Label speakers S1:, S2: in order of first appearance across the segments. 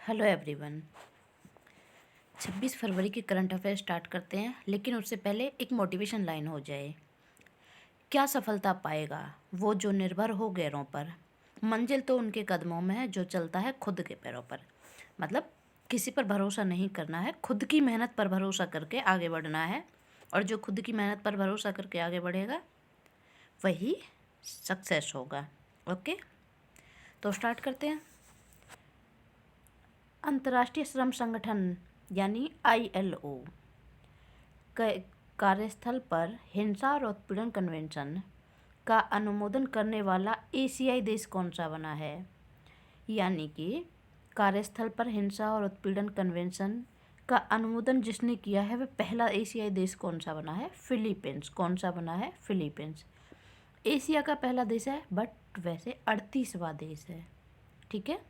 S1: Hello everyone. 26 फरवरी के current affair start करते हैं, लेकिन उससे पहले एक मोटिवेशन लाइन हो जाए। क्या सफलता पाएगा वो जो निर्भर हो गैरों पर। मंजिल तो उनके कदमों में है जो चलता है खुद के पैरों पर। मतलब किसी पर भरोसा नहीं करना है, खुद की मेहनत पर भरोसा करके आगे बढ़ना है। और जो खुद की मेहनत पर भरोसा करके आगे बढ़ेगा वही सक्सेस होगा। ओके, तो स्टार्ट करते हैं। अंतर्राष्ट्रीय श्रम संगठन यानी ILO कार्यस्थल पर हिंसा और उत्पीड़न कन्वेंशन का अनुमोदन करने वाला एशियाई देश कौन सा बना है। यानी कि कार्यस्थल पर हिंसा और उत्पीड़न कन्वेंशन का अनुमोदन जिसने किया है वह पहला एशियाई देश कौन सा बना है। फिलीपींस। कौन सा बना है? फिलीपींस। एशिया का पहला देश है, बट वैसे 38वां देश है। ठीक है।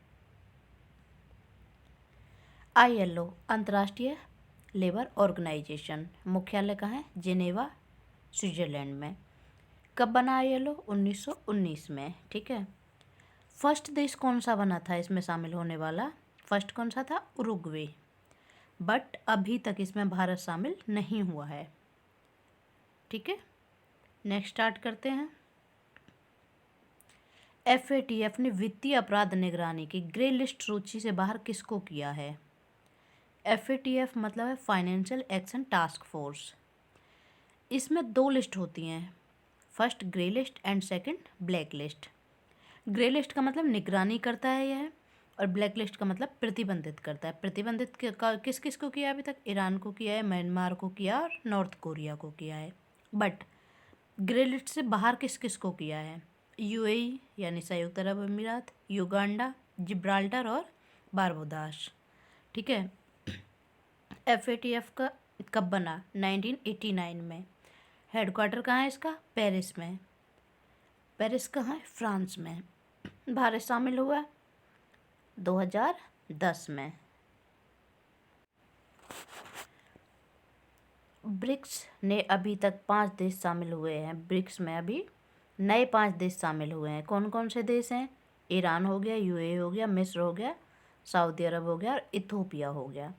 S1: ILO अंतर्राष्ट्रीय लेबर ऑर्गेनाइजेशन मुख्यालय कहाँ है? जिनेवा, स्विट्जरलैंड में। कब बना ILO? 1919 में। ठीक है। फर्स्ट देश कौन सा बना था इसमें शामिल होने वाला? फर्स्ट कौन सा था? उरुग्वे। बट अभी तक इसमें भारत शामिल नहीं हुआ है। ठीक है। नेक्स्ट स्टार्ट करते हैं। FATF ने वित्तीय अपराध निगरानी की ग्रे लिस्ट सूची से बाहर किसको किया है? FATF मतलब है फाइनेंशियल एक्शन टास्क फोर्स। इसमें 2 लिस्ट होती हैं, first grey list and second black list. Grey list का मतलब निगरानी करता है यह, और ब्लैक लिस्ट का मतलब प्रतिबंधित करता है। प्रतिबंधित किस किस को किया? अभी तक ईरान को किया है, म्यांमार को किया और नॉर्थ कोरिया को किया है। बट ग्रे लिस्ट से बाहर किस किस को किया है? UAE यानी संयुक्त अरब अमीरात, युगांडा, जिब्राल्टर और बारबुडास। ठीक है। FATF का कब बना? 1989 में। हेडक्वार्टर कहाँ है इसका? पेरिस में। पेरिस कहाँ है? फ्रांस में। भारत शामिल हुआ 2010 में। ब्रिक्स ने अभी तक 5 देश शामिल हुए हैं। ब्रिक्स में अभी नए 5 देश शामिल हुए हैं। कौन कौन से देश हैं? ईरान हो गया, UAE हो गया, मिस्र हो गया, सऊदी अरब हो गया और इथोपिया हो गया।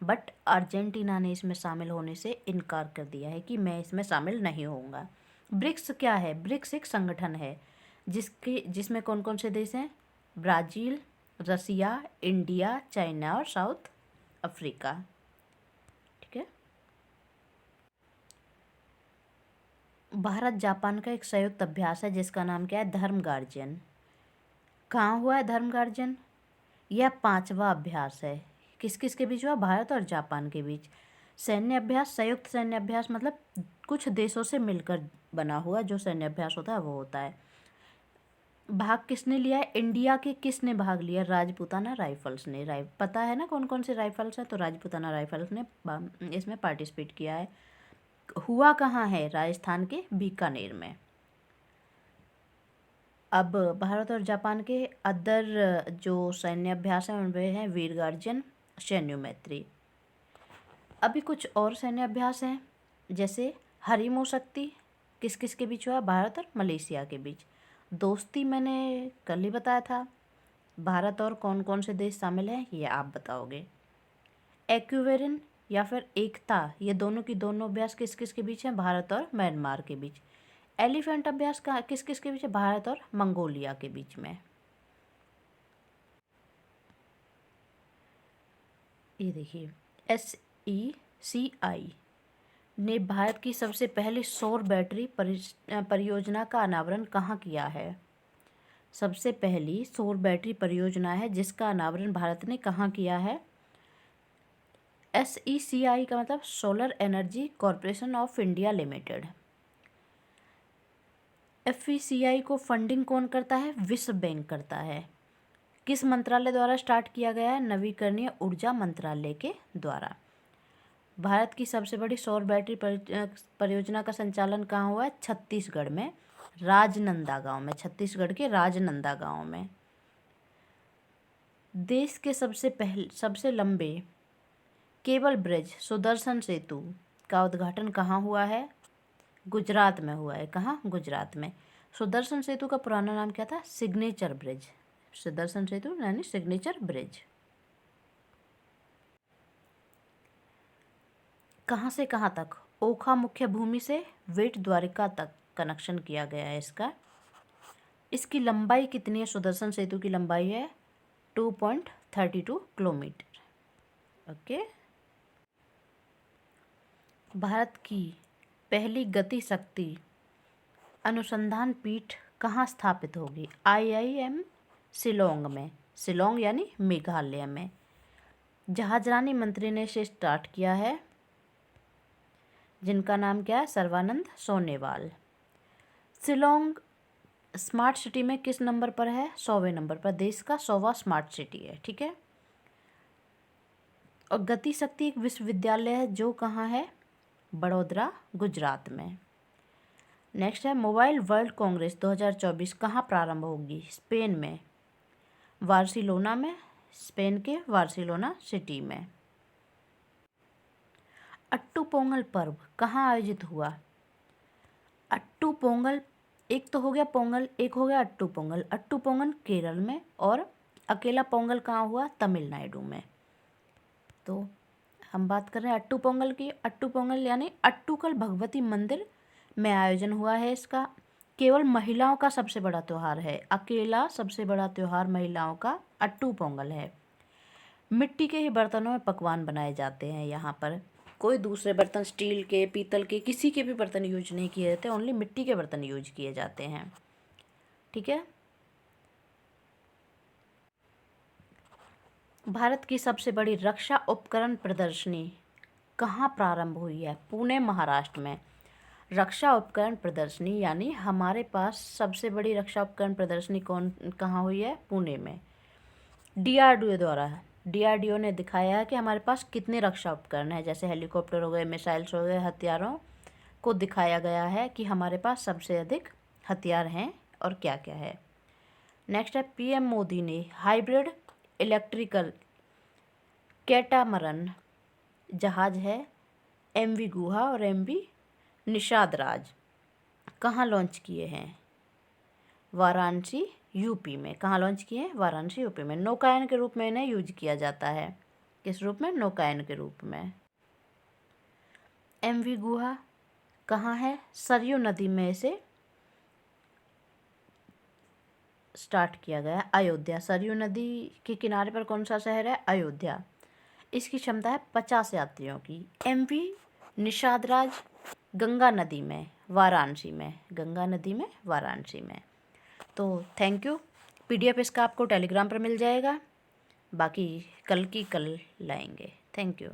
S1: बट अर्जेंटीना ने इसमें शामिल होने से इनकार कर दिया है कि मैं इसमें शामिल नहीं होऊंगा। ब्रिक्स क्या है? ब्रिक्स एक संगठन है जिसमें कौन कौन से देश हैं? ब्राज़ील, रसिया, इंडिया, चाइना और साउथ अफ्रीका। ठीक है। भारत जापान का एक संयुक्त अभ्यास है जिसका नाम क्या है? धर्म गार्जियन। कहाँ हुआ है धर्म गार्जियन? यह 5वां अभ्यास है। किस किस के बीच हुआ? भारत और जापान के बीच। सैन्य अभ्यास, संयुक्त सैन्य अभ्यास मतलब कुछ देशों से मिलकर बना हुआ जो सैन्य अभ्यास होता है वो होता है। भाग किसने लिया है? इंडिया के किसने भाग लिया? राजपूताना राइफल्स ने। पता है ना कौन कौन से राइफल्स हैं? तो राजपूताना राइफल्स ने इसमें पार्टिसिपेट किया है। हुआ कहाँ है? राजस्थान के बीकानेर में। अब भारत और जापान के अदर जो सैन्य अभ्यास हैं उनमें हैं वीर गार्जियन, सैन्य मैत्री। अभी कुछ और सैन्य अभ्यास हैं जैसे हरिमो शक्ति। किस किस के बीच हुआ? भारत और मलेशिया के बीच। दोस्ती मैंने कल ही बताया था। भारत और कौन कौन से देश शामिल हैं ये आप बताओगे। एक्विवेरिन या फिर एकता, ये दोनों की दोनों अभ्यास किस किस के बीच हैं? भारत और म्यांमार के बीच। एलिफेंट अभ्यास का किस किस के बीच है? भारत और मंगोलिया के बीच में। ये देखिए, SECI ने भारत की सबसे पहली सौर बैटरी परियोजना का अनावरण कहाँ किया है? सबसे पहली सौर बैटरी परियोजना है जिसका अनावरण भारत ने कहाँ किया है? SECI का मतलब solar energy corporation of India limited. FECI को फंडिंग कौन करता है? विश्व बैंक करता है। किस मंत्रालय द्वारा स्टार्ट किया गया है? नवीकरणीय ऊर्जा मंत्रालय के द्वारा। भारत की सबसे बड़ी सौर बैटरी परियोजना का संचालन कहाँ हुआ है? छत्तीसगढ़ में, राजनंदा गांव में। छत्तीसगढ़ के राजनंदा गांव में। देश के सबसे लंबे केबल ब्रिज सुदर्शन सेतु का उद्घाटन कहाँ हुआ है? गुजरात में हुआ है। कहाँ? गुजरात में। सुदर्शन सेतु का पुराना नाम क्या था? Signature bridge. सुदर्शन सेतु यानी सिग्नेचर ब्रिज। कहाँ से कहाँ तक? ओखा मुख्य भूमि से वेट द्वारिका तक कनेक्शन किया गया है इसका। इसकी लंबाई कितनी है? सुदर्शन सेतु की लंबाई है 2.32 किलोमीटर। ओके। भारत की पहली गति शक्ति अनुसंधान पीठ कहाँ स्थापित होगी? IIM शिलोंग में, शिलोंग यानी मेघालय में। जहाजरानी मंत्री ने इसे स्टार्ट किया है, जिनका नाम क्या है? सर्बानंद सोनोवाल। शिलोंग स्मार्ट सिटी में किस नंबर पर है? 100वें नंबर पर। देश का 100वां स्मार्ट सिटी है, ठीक है। और गति शक्ति एक विश्वविद्यालय है जो कहाँ है? बड़ौदा, गुजरात में। नेक्स्ट है मोबाइल वर्ल्ड कांग्रेस 2024 कहाँ प्रारंभ होगी? स्पेन में, बार्सिलोना में, स्पेन के बार्सिलोना सिटी में। अट्टू पोंगल पर्व कहाँ आयोजित हुआ? अट्टू पोंगल, एक तो हो गया पोंगल, एक हो गया अट्टू पोंगल। अट्टू पोंगल केरल में और अकेला पोंगल कहाँ हुआ? तमिलनाडु में। तो हम बात कर रहे हैं अट्टू पोंगल की। अट्टू पोंगल यानी अट्टूकल भगवती मंदिर में आयोजन हुआ है इसका। केवल महिलाओं का सबसे बड़ा त्यौहार है, अकेला सबसे बड़ा त्यौहार महिलाओं का अट्टू पोंगल है। मिट्टी के ही बर्तनों में पकवान बनाए जाते हैं यहाँ पर। कोई दूसरे बर्तन, स्टील के, पीतल के, किसी के भी बर्तन यूज नहीं किए जाते, ओनली मिट्टी के बर्तन यूज किए जाते हैं, ठीक है। भारत की सबसे बड़ी रक्षा उपकरण प्रदर्शनी कहाँ प्रारंभ हुई है? पुणे, महाराष्ट्र में। रक्षा उपकरण प्रदर्शनी यानी हमारे पास सबसे बड़ी रक्षा उपकरण प्रदर्शनी कहाँ हुई है? पुणे में। DRDO द्वारा, DRDO ने दिखाया है कि हमारे पास कितने रक्षा उपकरण हैं, जैसे हेलीकॉप्टर हो गए, मिसाइल्स हो गए, हथियारों को दिखाया गया है कि हमारे पास सबसे अधिक हथियार हैं और क्या क्या है। नेक्स्ट है PM मोदी ने हाइब्रिड इलेक्ट्रिकल कैटामरन जहाज है MV गुहा और MV निषाद राज कहाँ लॉन्च किए हैं? वाराणसी, यूपी में। कहाँ लॉन्च किए हैं? वाराणसी, यूपी में। नौकायन के रूप में इन्हें यूज किया जाता है। किस रूप में? नौकायन के रूप में। MV गुहा कहाँ है? सरयू नदी में इसे स्टार्ट किया गया। अयोध्या, सरयू नदी के किनारे पर कौन सा शहर है? अयोध्या। इसकी क्षमता है 50 यात्रियों की। MV निषाद राज गंगा नदी में, वाराणसी में। गंगा नदी में, वाराणसी में। तो थैंक यू। PDF इसका आपको टेलीग्राम पर मिल जाएगा। बाकी कल की कल लाएंगे। Thank you.